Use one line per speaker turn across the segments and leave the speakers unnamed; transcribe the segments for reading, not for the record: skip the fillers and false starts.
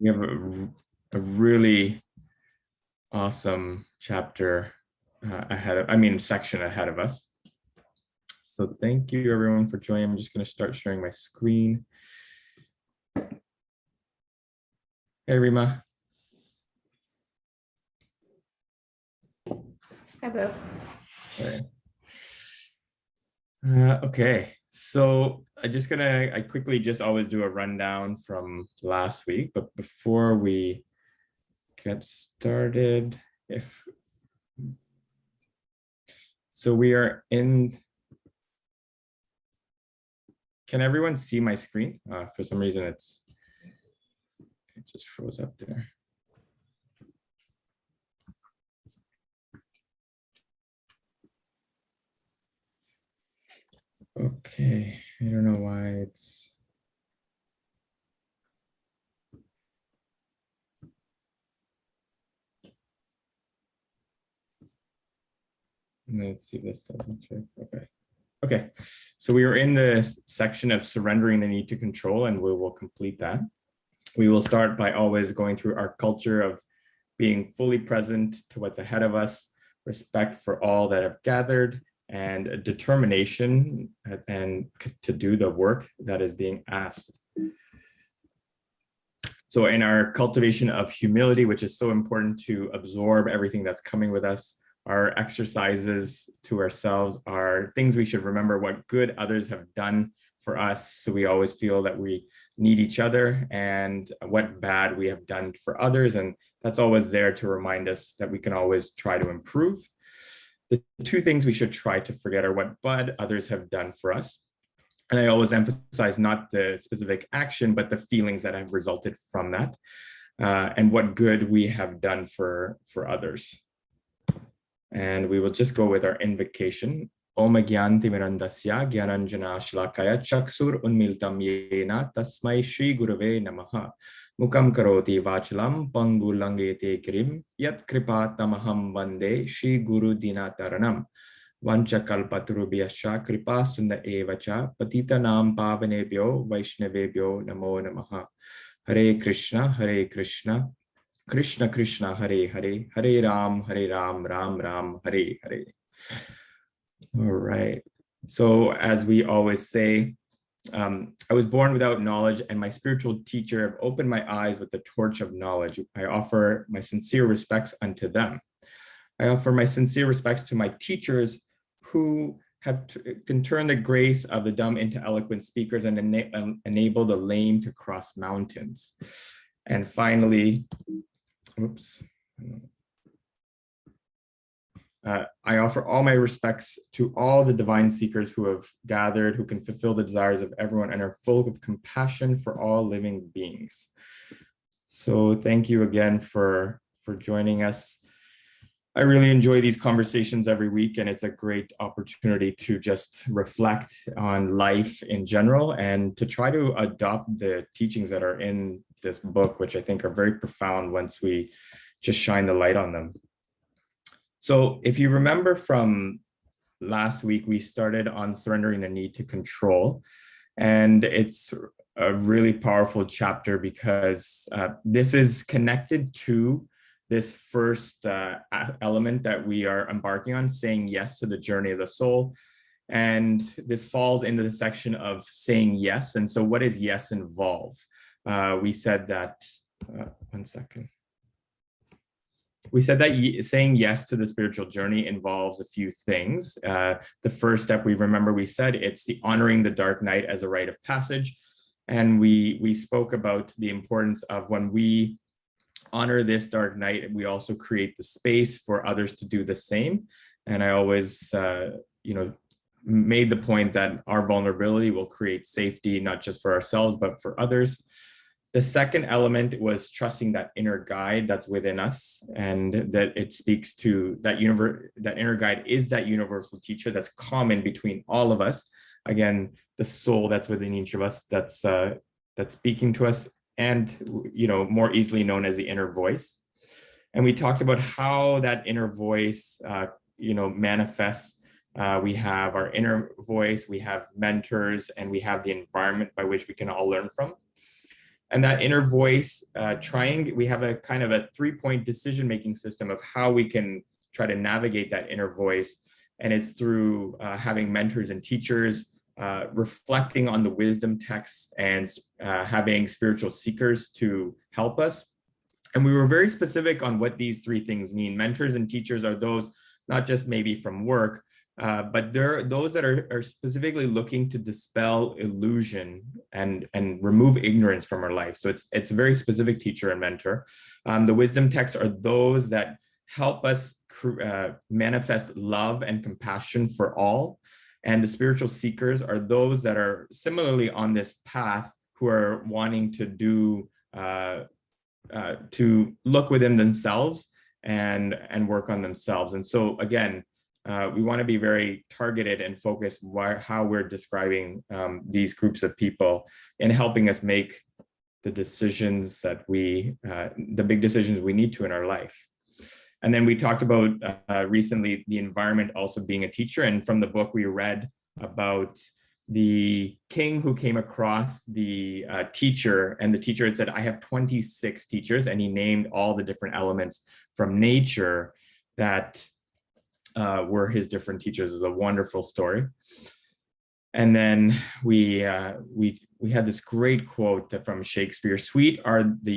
We have a really awesome chapter section ahead of us. So thank you everyone for joining. I'm just going to start sharing my screen. Hey, Rima.
Hello.
Okay, so I quickly just always do a rundown from last week, but before we get started, we are in. Can everyone see my screen? For some reason, it just froze up there. Okay, I don't know why it's. Let's see if this doesn't check. Okay, so we are in the section of surrendering the need to control, and we will complete that. We will start by always going through our culture of being fully present to what's ahead of us, respect for all that have gathered, and determination and to do the work that is being asked. So in our cultivation of humility, which is so important to absorb everything that's coming with us, our exercises to ourselves are things we should remember what good others have done for us. So we always feel that we need each other, and what bad we have done for others. And that's always there to remind us that we can always try to improve. The two things we should try to forget are what bad others have done for us. And I always emphasize not the specific action, but the feelings that have resulted from that, and what good we have done for others. And we will just go with our invocation. Om Gyantimirandasya Gyananjana Shlakaya Chaksur Unmiltam Yena Tasmai Shri Gurave Namaha. Mukam Karoti Vachalam Pangu Langete Kirim Yat Kripa Tamaham Vande Shri Guru Dinataranam. Vancha Kalpaturubhyascha Kripa Sunda Evacha Patita Nam Pavanebhyo Vaishnavebhyo Namo Namaha. Hare Krishna, Krishna Krishna, Hare Hare, Hare Ram, Ram Ram, Hare Hare. All right. So as we always say, I was born without knowledge, and my spiritual teacher have opened my eyes with the torch of knowledge. I offer my sincere respects unto them. I offer my sincere respects to my teachers who can turn the grace of the dumb into eloquent speakers and enable the lame to cross mountains. And finally, I offer all my respects to all the divine seekers who have gathered, who can fulfill the desires of everyone and are full of compassion for all living beings. So thank you again for joining us. I really enjoy these conversations every week, and it's a great opportunity to just reflect on life in general and to try to adopt the teachings that are in this book, which I think are very profound once we just shine the light on them. So if you remember from last week, we started on surrendering the need to control, and it's a really powerful chapter because this is connected to this first element that we are embarking on, saying yes to the journey of the soul. And this falls into the section of saying yes. And so what does yes involve? We said that, one second. We said that saying yes to the spiritual journey involves a few things. The first step, we said it's the honoring the dark night as a rite of passage. And we spoke about the importance of when we honor this dark night, we also create the space for others to do the same. And I always, made the point that our vulnerability will create safety, not just for ourselves, but for others. The second element was trusting that inner guide that's within us, and that it speaks to that inner guide is that universal teacher that's common between all of us. Again, the soul that's within each of us that's speaking to us, and more easily known as the inner voice. And we talked about how that inner voice manifests. We have our inner voice, we have mentors, and we have the environment by which we can all learn from. And that inner voice, we have a kind of a 3-point decision-making system of how we can try to navigate that inner voice. And it's through having mentors and teachers, reflecting on the wisdom texts, and having spiritual seekers to help us. And we were very specific on what these 3 things mean. Mentors and teachers are those not just maybe from work, but they're those that are specifically looking to dispel illusion and remove ignorance from our life. So it's a very specific teacher and mentor. The wisdom texts are those that help us manifest love and compassion for all. And the spiritual seekers are those that are similarly on this path, who are wanting to do to look within themselves and work on themselves. And so again, we want to be very targeted and focused how we're describing these groups of people and helping us make the decisions that the big decisions we need to in our life. And then we talked about recently the environment also being a teacher. And from the book, we read about the king who came across the teacher, and the teacher had said, I have 26 teachers, and he named all the different elements from nature that were his different teachers. Is a wonderful story. And then we had this great quote from Shakespeare: "Sweet are the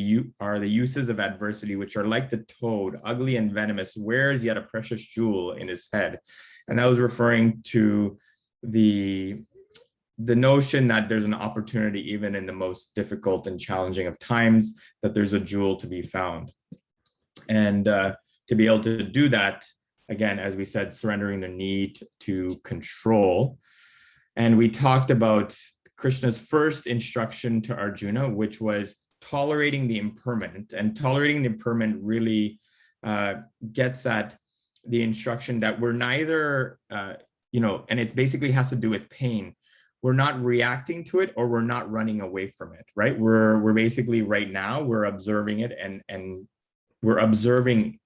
uses of adversity, which are like the toad, ugly and venomous, wears yet a precious jewel in his head." And that was referring to the notion that there's an opportunity, even in the most difficult and challenging of times, that there's a jewel to be found. And to be able to do that, again, as we said, surrendering the need to control. And we talked about Krishna's first instruction to Arjuna, which was tolerating the impermanent. And tolerating the impermanent really gets at the instruction that we're neither, and it basically has to do with pain. We're not reacting to it, or we're not running away from it, right? We're basically right now, we're observing it and we're observing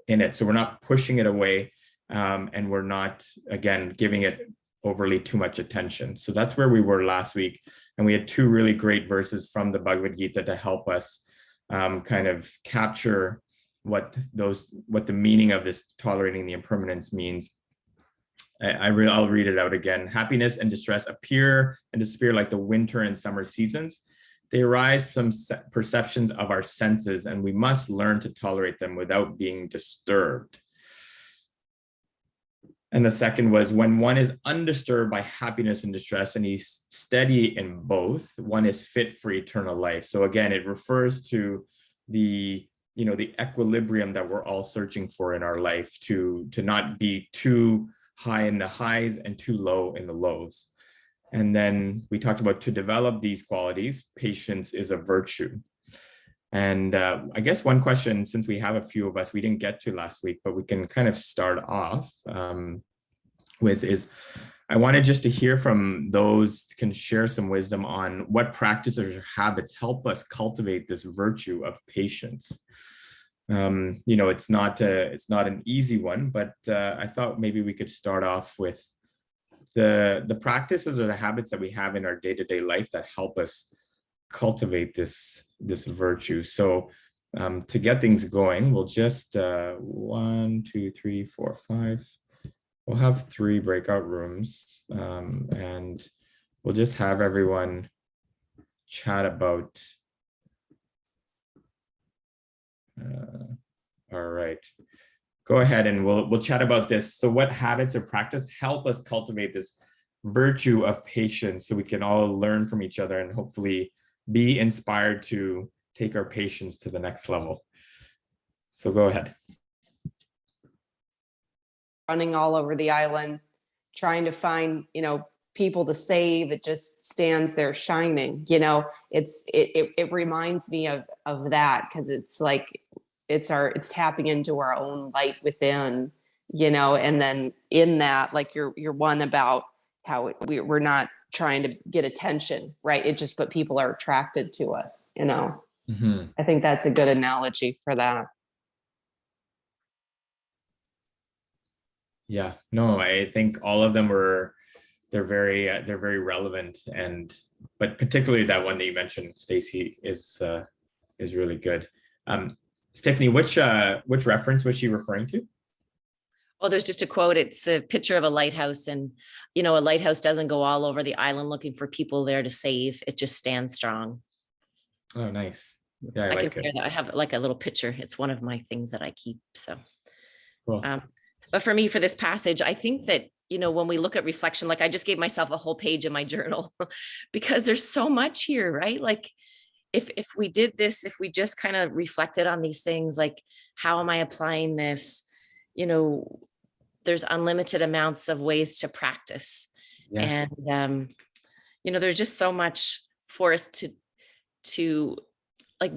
in it. So we're not pushing it away, and we're not, again, giving it overly too much attention. So that's where we were last week. And we had 2 really great verses from the Bhagavad Gita to help us kind of capture what the meaning of this tolerating the impermanence means. I'll read it out again. Happiness and distress appear and disappear like the winter and summer seasons. They arise from perceptions of our senses, and we must learn to tolerate them without being disturbed. And the second was, when one is undisturbed by happiness and distress, and he's steady in both, one is fit for eternal life. So again, it refers to the equilibrium that we're all searching for in our life, to not be too high in the highs and too low in the lows. And then we talked about, to develop these qualities, patience is a virtue. And I guess one question, since we have a few of us, we didn't get to last week, but we can kind of start off with is, I wanted just to hear from those who can share some wisdom on what practices or habits help us cultivate this virtue of patience. It's not an easy one, but I thought maybe we could start off with the practices or the habits that we have in our day-to-day life that help us cultivate this virtue. So to get things going, we'll just 1, 2, 3, 4, 5. We'll have 3 breakout rooms, and we'll just have everyone chat about. All right, go ahead and we'll chat about this. So what habits or practice help us cultivate this virtue of patience, so we can all learn from each other and hopefully be inspired to take our patience to the next level. So go ahead.
Running all over the island, trying to find, people to save. It just stands there shining. It reminds me of that, because it's like it's tapping into our own light within, and then in that, like your one about how we're not trying to get attention, right? It just, but people are attracted to us,
Mm-hmm.
I think that's a good analogy for that.
Yeah, no, I think all of them were they're very relevant, and but particularly that one that you mentioned, Stacy, is really good. Stephanie, which reference was she referring to?
Well, there's just a quote. It's a picture of a lighthouse, and a lighthouse doesn't go all over the island looking for people there to save. It just stands strong.
Oh, nice. Yeah, I
I
like
can
it.
share that. I have like a little picture. It's one of my things that I keep. So,
Cool.
but for me, for this passage, I think that, when we look at reflection, like I just gave myself a whole page in my journal because there's so much here, right? Like if we did this, if we just kind of reflected on these things, like, how am I applying this? There's unlimited amounts of ways to practice.
Yeah.
And, there's just so much for us to like,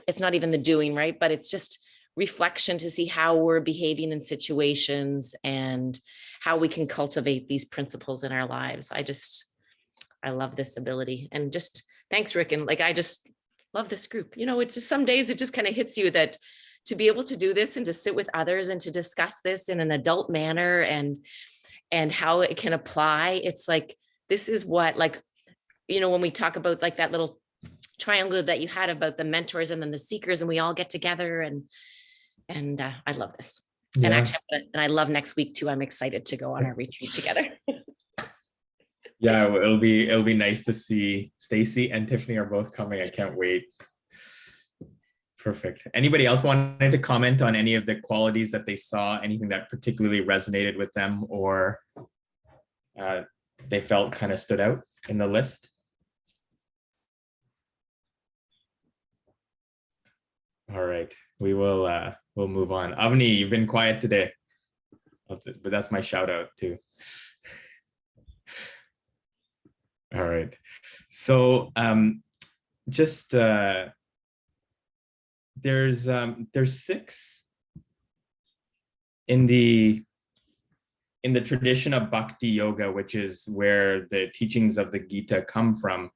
it's not even the doing, right? But it's just reflection to see how we're behaving in situations and how we can cultivate these principles in our lives. I love this ability, and just thanks, Rick. And like, I just love this group. It's just some days it just kind of hits you that to be able to do this and to sit with others and to discuss this in an adult manner and how it can apply. It's like, this is what, like, when we talk about like that little triangle that you had about the mentors and then the seekers, and we all get together and I love this.
Yeah.
And actually, and I love next week too. I'm excited to go on our retreat together.
Yeah, it'll be nice to see Stacy and Tiffany are both coming. I can't wait. Perfect. Anybody else wanted to comment on any of the qualities that they saw, anything that particularly resonated with them, or they felt kind of stood out in the list? All right, we'll move on. Avni, you've been quiet today, but that's my shout out too. All right, so just there's 6 in the tradition of Bhakti Yoga, which is where the teachings of the Gita come from.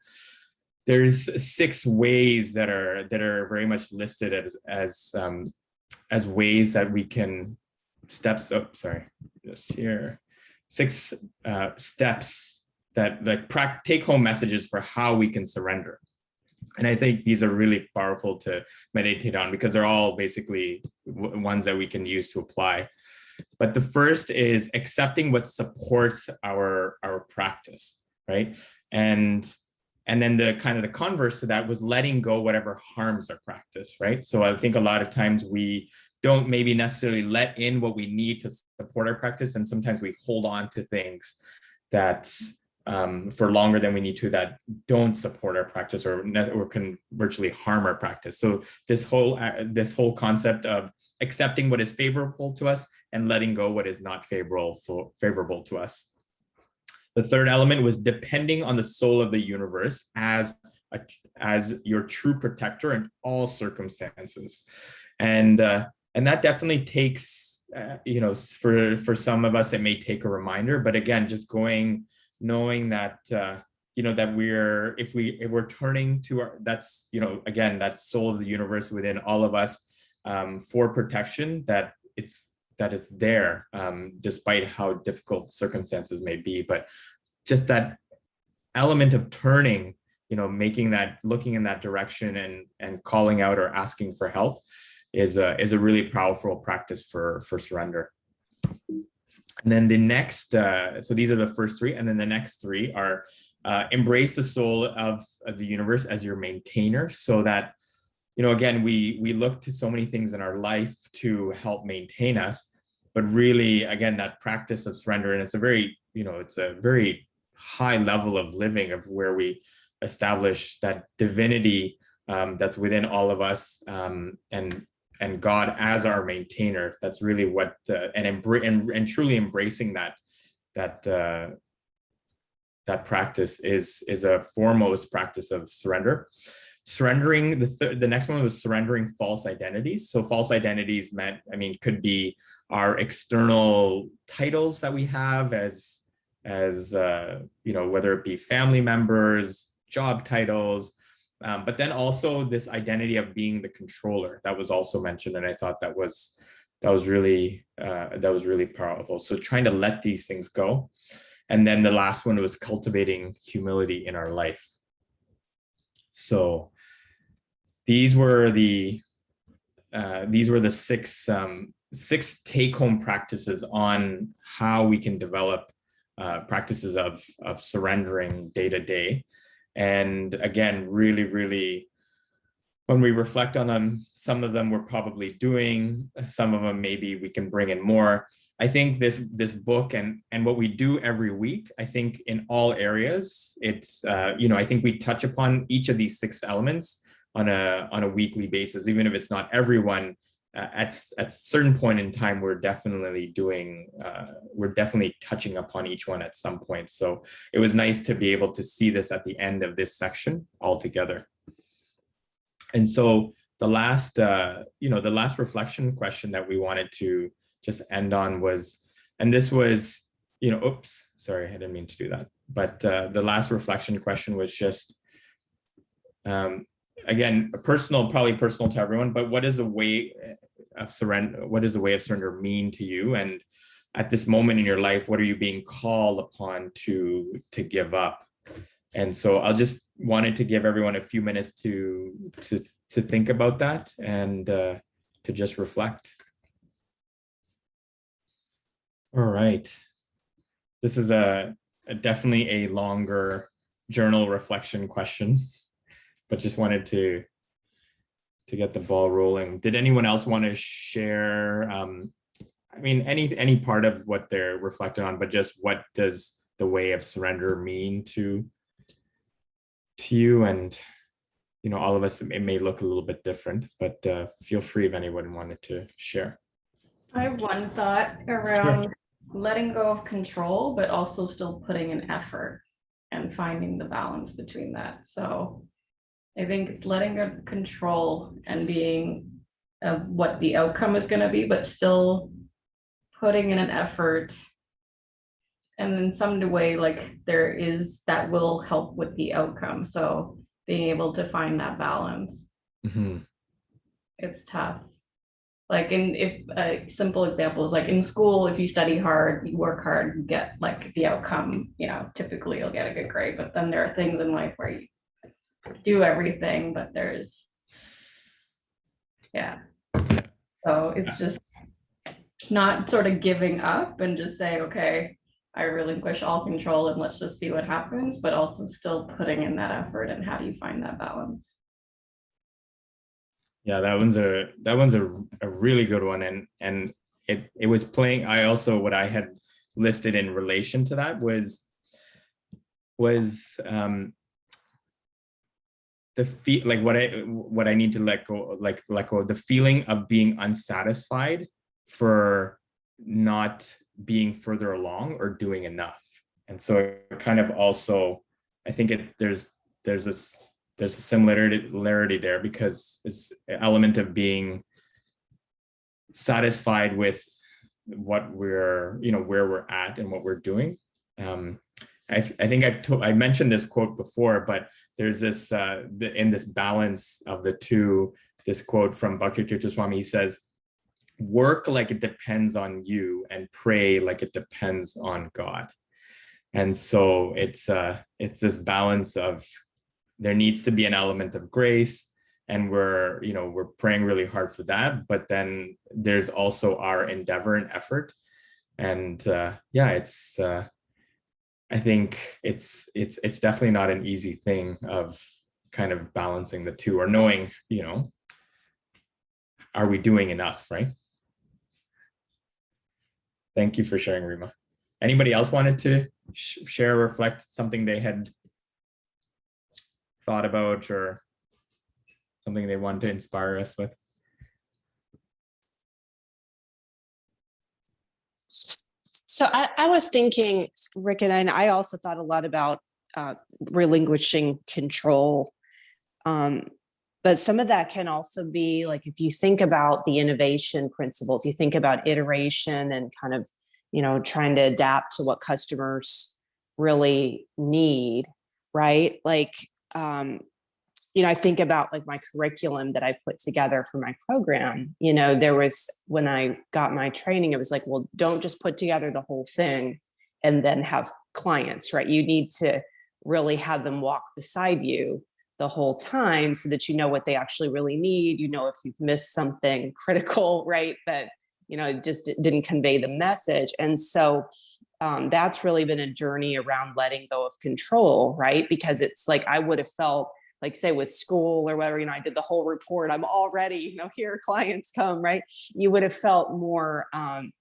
There's 6 ways that are very much listed as ways that we can steps. Oh, sorry, just here. 6 steps that like take home messages for how we can surrender. And I think these are really powerful to meditate on because they're all basically ones that we can use to apply. But the first is accepting what supports our practice, right? And then the kind of the converse to that was letting go whatever harms our practice, right? So I think a lot of times we don't maybe necessarily let in what we need to support our practice, and sometimes we hold on to things that for longer than we need to, that don't support our practice or can virtually harm our practice. So this whole concept of accepting what is favorable to us and letting go what is not favorable to us. The third element was depending on the soul of the universe as your true protector in all circumstances, and that definitely takes for some of us it may take a reminder, but again, just knowing that that if we're turning to that's again, that soul of the universe within all of us for protection, that it's there despite how difficult circumstances may be. But just that element of turning, making that, looking in that direction and calling out or asking for help is a really powerful practice for surrender. And then the next, so these are the first 3, and then the next 3 are embrace the soul of the universe as your maintainer, so that, again, we look to so many things in our life to help maintain us, but really, again, that practice of surrender, and it's a very, it's a very high level of living of where we establish that divinity that's within all of us, and God as our maintainer. That's really what and truly embracing that practice is a foremost practice of surrender. Surrendering, the next one was surrendering false identities. So false identities could be our external titles that we have as whether it be family members, job titles, but then also this identity of being the controller that was also mentioned, and I thought that was really powerful. So trying to let these things go, And then the last one was cultivating humility in our life. So these were the six take-home practices on how we can develop practices of surrendering day to day. And again, really, really, when we reflect on them, some of them we're probably doing, some of them maybe we can bring in more. I think this book and what we do every week, I think in all areas, it's I think we touch upon each of these six elements on a weekly basis, even if it's not everyone. At a certain point in time, we're definitely touching upon each one at some point. So it was nice to be able to see this at the end of this section all together. And so the last reflection question that we wanted to just end on was, and this was, oops, sorry, I didn't mean to do that. But the last reflection question was just, again, probably personal to everyone, but what is a way of surrender? What does a way of surrender mean to you? And at this moment in your life, what are you being called upon to give up? And so I'll just wanted to give everyone a few minutes to think about that and to just reflect. All right. This is definitely a longer journal reflection question, but just wanted to get the ball rolling. Did anyone else want to share, any part of what they're reflecting on, but just what does the way of surrender mean to you? And, all of us, it may look a little bit different, but feel free if anyone wanted to share.
I have one thought around letting go of control, but also still putting in effort and finding the balance between that. So I think it's letting go of control and being of what the outcome is going to be, but still putting in an effort. And in some way, like there is that will help with the outcome. So being able to find that balance.
Mm-hmm.
It's tough. Like if a simple example is like in school, if you study hard, you work hard, you get like the outcome, typically you'll get a good grade, but then there are things in life where you do everything, but there's, so it's just not sort of giving up and just say, okay, I relinquish all control and let's just see what happens, but also still putting in that effort. And how do you find that balance?
Yeah, that one's a really good one. And it was playing. What I had listed in relation to that was what I need to let go of the feeling of being unsatisfied for not being further along or doing enough. And so it kind of also, I think there's a similarity there, because it's an element of being satisfied with what where we're at and what we're doing. I think I mentioned this quote before, but there's this in this balance of the two, this quote from Bhakti-Tirtha Swami. He says, work like it depends on you and pray like it depends on God. And so it's this balance of, there needs to be an element of grace, and we're praying really hard for that, but then there's also our endeavor and effort. And I think it's definitely not an easy thing of kind of balancing the two, or knowing, are we doing enough, right? Thank you for sharing, Rima. Anybody else wanted to share, reflect something they had thought about, or something they wanted to inspire us with?
So I was thinking, Rick, and I also thought a lot about relinquishing control. But some of that can also be like, if you think about the innovation principles, you think about iteration and kind of, trying to adapt to what customers really need, right? Like, I think about like my curriculum that I put together for my program. There was, when I got my training, it was like, well, don't just put together the whole thing and then have clients, right? You need to really have them walk beside you the whole time so that you know what they actually really need. You know, if you've missed something critical, right? That, it just didn't convey the message. And so that's really been a journey around letting go of control, right? Because it's like, I would have felt like, say with school or whatever, I did the whole report, I'm all ready, here clients come, right? You would have felt more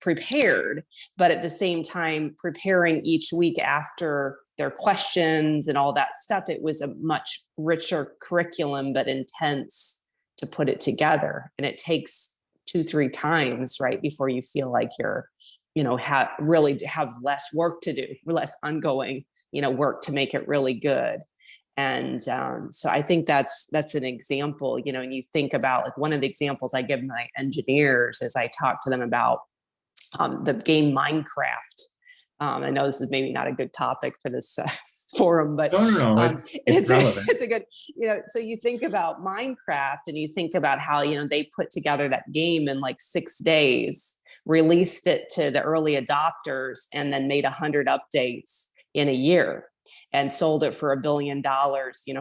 prepared, but at the same time, preparing each week after their questions and all that stuff, it was a much richer curriculum, but intense to put it together. And it takes 2-3 times, right, before you feel like you're, really have less work to do, less ongoing, work to make it really good. And so I think that's an example, and you think about, like, one of the examples I give my engineers as I talk to them about the game Minecraft. I know this is maybe not a good topic for this forum, but
No, it's relevant.
it's a good, so you think about Minecraft and you think about how, they put together that game in like 6 days, released it to the early adopters, and then made 100 updates in a year and sold it for $1 billion,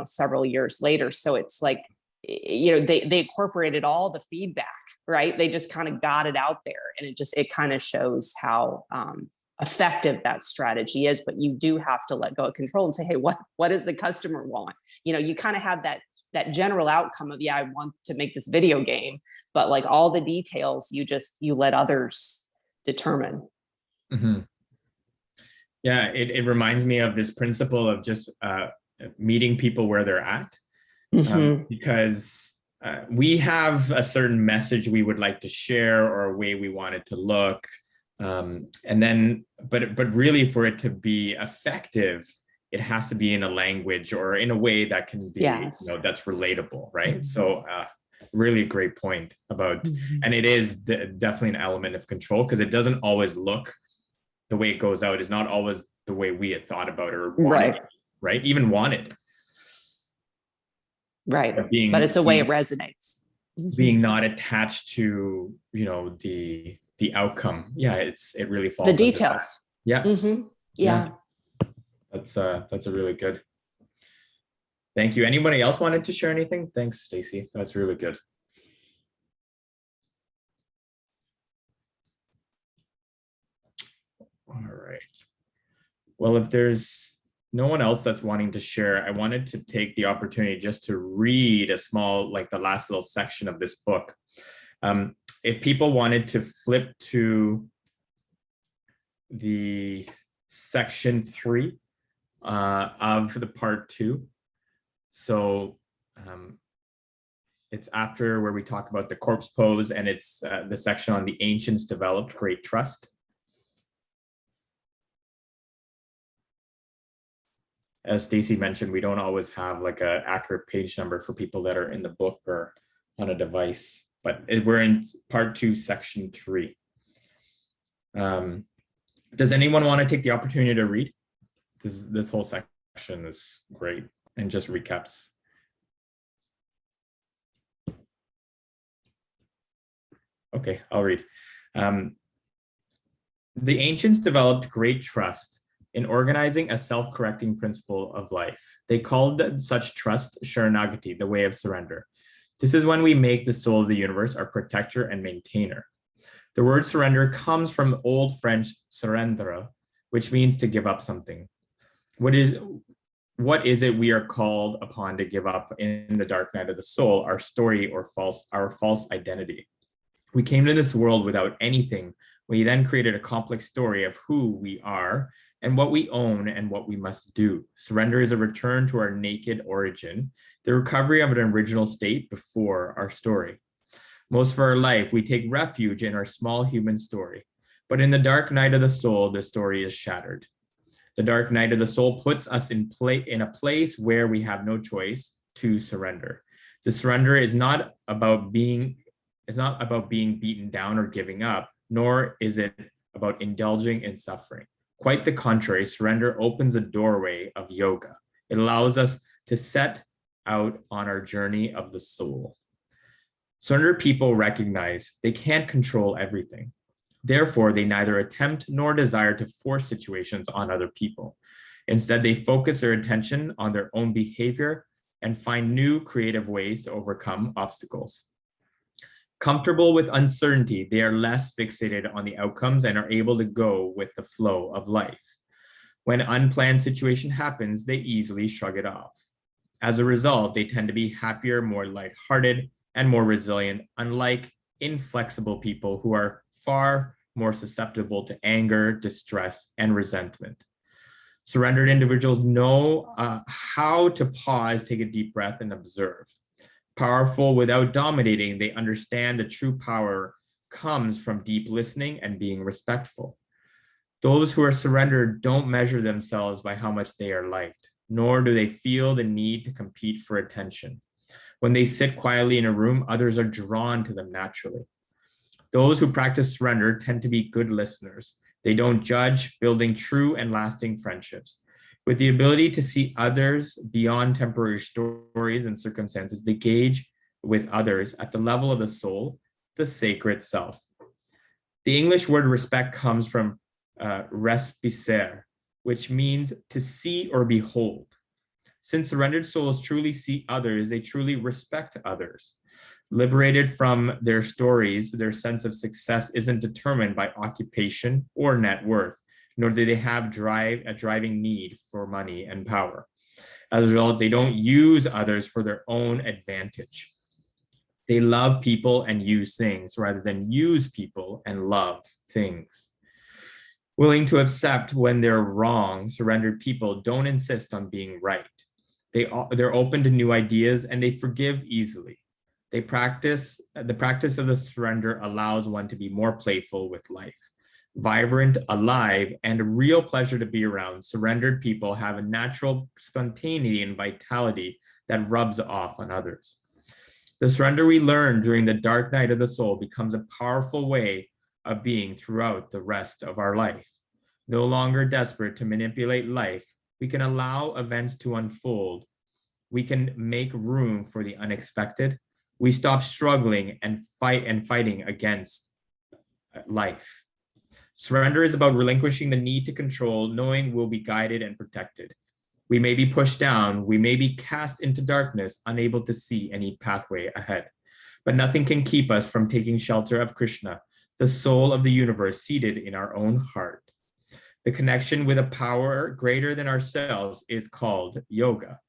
several years later. So it's like, they incorporated all the feedback, right? They just kind of got it out there, and it kind of shows how effective that strategy is. But you do have to let go of control and say, hey, what does the customer want? You kind of have that general outcome of, I want to make this video game, but like all the details, you let others determine.
Mm-hmm. Yeah, it reminds me of this principle of just meeting people where they're at, because we have a certain message we would like to share or a way we want it to look, and then, but really, for it to be effective, it has to be in a language or in a way that can be,
Yes.
that's relatable, right? So really a great point about, and it is definitely an element of control, because it doesn't always look, the way it goes out is not always the way we had thought about it or wanted, right? Even wanted.
Right. But it's the way it resonates.
Being not attached to, the outcome. Yeah, it really falls
the details.
Yeah.
Yeah.
That's a really good. Thank you. Anybody else wanted to share anything? Thanks, Stacy. That's really good. All right. Well, if there's no one else that's wanting to share, I wanted to take the opportunity just to read a small, like the last little section of this book. If people wanted to flip to the section 3 of the part 2. So it's after where we talk about the corpse pose, and it's the section on the ancients developed great trust. As Stacy mentioned, we don't always have like an accurate page number for people that are in the book or on a device, but we're in part 2, section 3. Does anyone want to take the opportunity to read? This whole section is great and just recaps. Okay, I'll read. The ancients developed great trust in organizing a self-correcting principle of life. They called such trust Sharanagati, the way of surrender. This is when we make the soul of the universe our protector and maintainer. The word surrender comes from Old French surrendre, which means to give up something. What is it we are called upon to give up in the dark night of the soul, our story or our false identity? We came to this world without anything. We then created a complex story of who we are and what we own and what we must do. Surrender is a return to our naked origin, the recovery of an original state before our story. Most of our life, we take refuge in our small human story. But in the dark night of the soul, the story is shattered. The dark night of the soul puts us in a place where we have no choice to surrender. The surrender is not about being beaten down or giving up, nor is it about indulging in suffering. Quite the contrary, surrender opens a doorway of yoga. It allows us to set out on our journey of the soul. Surrender people recognize they can't control everything. Therefore, they neither attempt nor desire to force situations on other people. Instead, they focus their attention on their own behavior and find new creative ways to overcome obstacles. Comfortable with uncertainty, they are less fixated on the outcomes and are able to go with the flow of life. When an unplanned situation happens, they easily shrug it off. As a result, they tend to be happier, more lighthearted, and more resilient, unlike inflexible people who are far more susceptible to anger, distress, and resentment. Surrendered individuals know how to pause, take a deep breath, and observe. Powerful without dominating, they understand the true power comes from deep listening and being respectful. Those who are surrendered don't measure themselves by how much they are liked, nor do they feel the need to compete for attention. When they sit quietly in a room, others are drawn to them naturally. Those who practice surrender tend to be good listeners. They don't judge, building true and lasting friendships. With the ability to see others beyond temporary stories and circumstances, they engage with others at the level of the soul, the sacred self. The English word respect comes from respicer, which means to see or behold. Since surrendered souls truly see others, they truly respect others. Liberated from their stories, their sense of success isn't determined by occupation or net worth, nor do they have a driving need for money and power. As a result, they don't use others for their own advantage. They love people and use things rather than use people and love things. Willing to accept when they're wrong, surrendered people don't insist on being right. They're open to new ideas and they forgive easily. The practice of the surrender allows one to be more playful with life. Vibrant, alive, and a real pleasure to be around, surrendered people have a natural spontaneity and vitality that rubs off on others. The surrender we learn during the dark night of the soul becomes a powerful way of being throughout the rest of our life. No longer desperate to manipulate life, we can allow events to unfold. We can make room for the unexpected. We stop struggling and fighting against life. Surrender is about relinquishing the need to control, knowing we'll be guided and protected. We may be pushed down, we may be cast into darkness, unable to see any pathway ahead. But nothing can keep us from taking shelter of Krishna, the soul of the universe seated in our own heart. The connection with a power greater than ourselves is called yoga.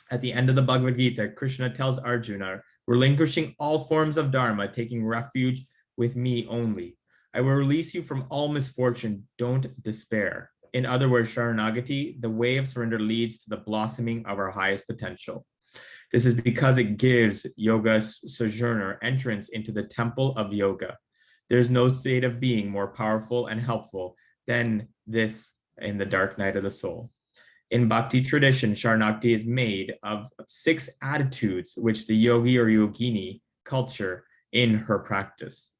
At the end of the Bhagavad Gita, Krishna tells Arjuna, relinquishing all forms of dharma, taking refuge with me only. I will release you from all misfortune, don't despair. In other words, Sharanagati, the way of surrender leads to the blossoming of our highest potential. This is because it gives yoga sojourner entrance into the temple of yoga. There's no state of being more powerful and helpful than this in the dark night of the soul. In Bhakti tradition, Sharanagati is made of 6 attitudes which the yogi or yogini culture in her practice.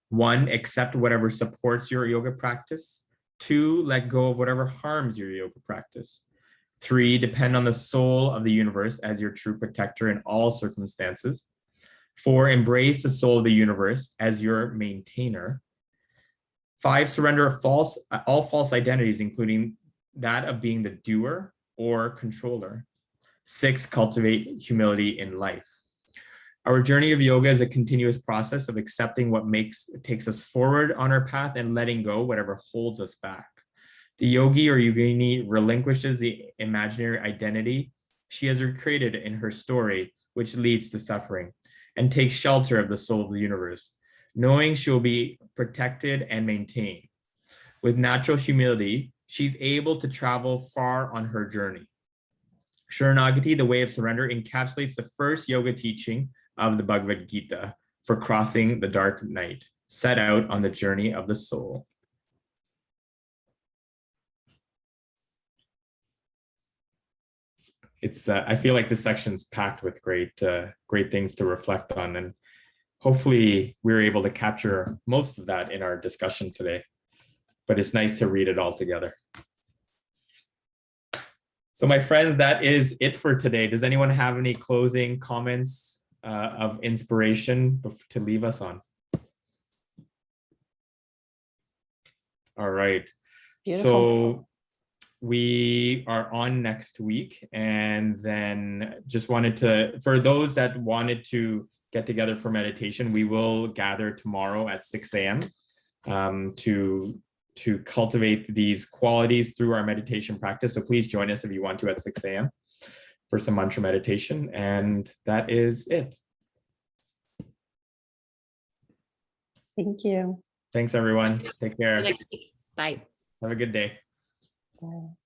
1, accept whatever supports your yoga practice. 2, let go of whatever harms your yoga practice. 3, depend on the soul of the universe as your true protector in all circumstances. 4, embrace the soul of the universe as your maintainer. 5, surrender all false identities, including that of being the doer or controller. 6, cultivate humility in life. Our journey of yoga is a continuous process of accepting what takes us forward on our path and letting go whatever holds us back. The yogi or yogini relinquishes the imaginary identity she has recreated in her story, which leads to suffering, and takes shelter of the soul of the universe, knowing she will be protected and maintained. With natural humility, she's able to travel far on her journey. Sharanagati, the way of surrender, encapsulates the first yoga teaching of the Bhagavad Gita for crossing the dark night, set out on the journey of the soul. I feel like this section's packed with great things to reflect on, and hopefully we were able to capture most of that in our discussion today, but it's nice to read it all together. So my friends, that is it for today. Does anyone have any closing comments of inspiration to leave us on? All right.
Beautiful.
So we are on next week, and then just wanted to, for those that wanted to get together for meditation, we will gather tomorrow at 6 a.m. To cultivate these qualities through our meditation practice. So please join us if you want to at 6 a.m. for some mantra meditation. And that is it.
Thank you.
Thanks, everyone. Take care.
Next week. Bye.
Have a good day.
Bye.